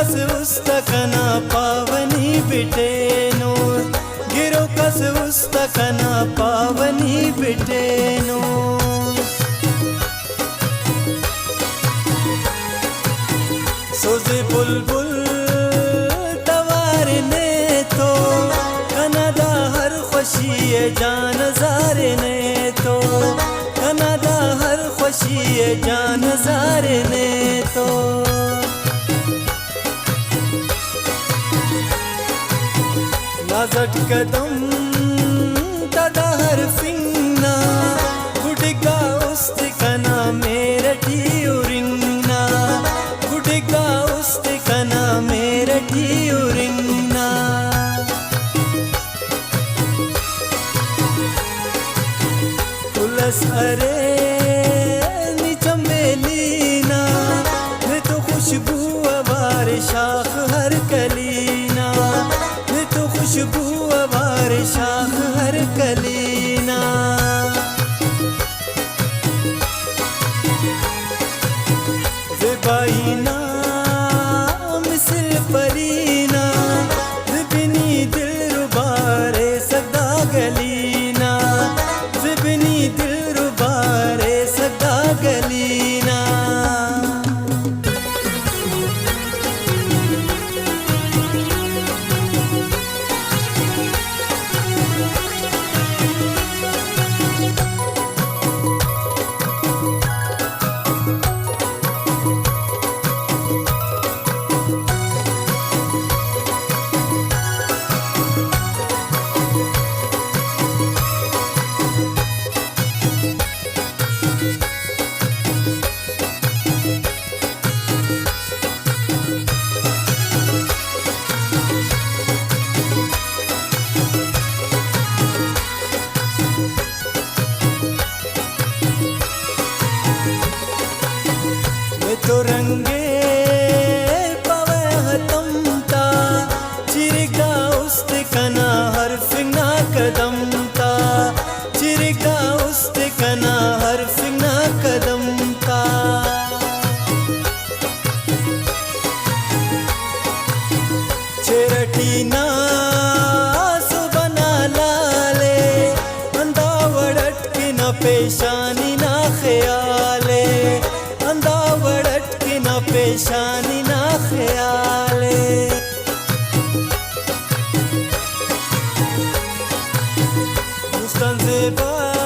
कस उस्तकना पावनी बिटेनो गिरो कस उस्तकना पावनी बिटेनो सोजे बुलबुल तवारने तो कनादा हर खुशी जान ज़ारने तो कनादा हर खुशी जान ज़ारने तो नाज़क कदम तदा हर फिंगना गुडिगा उस्तकना मेरठी उरिंगना गुडिगा उस्तकना मेरठी उरिंगना तुलस अरे नी चमेलीना मैं तो खुशबू अवार शाख हर कलीना मैं तो खुशबू अवार शाख हर कलीना ज़िबाईना मिसल परीना ज़िबनी दिल रुबारे सदा गलीना ज़िबनी दिल रुबारे सदा गलीना तो रंगे पवे हतमता चिरगा उस्तकना हर फिंगना कदमता चिरगा उस्तकना हर फिंगना कदमता चेरटीना सुबना लाले अंदावड़ट की न पेशानी ना ख्याले अंदावड़ट की न पेशानी ना ख्याले मुस्तंज़िबा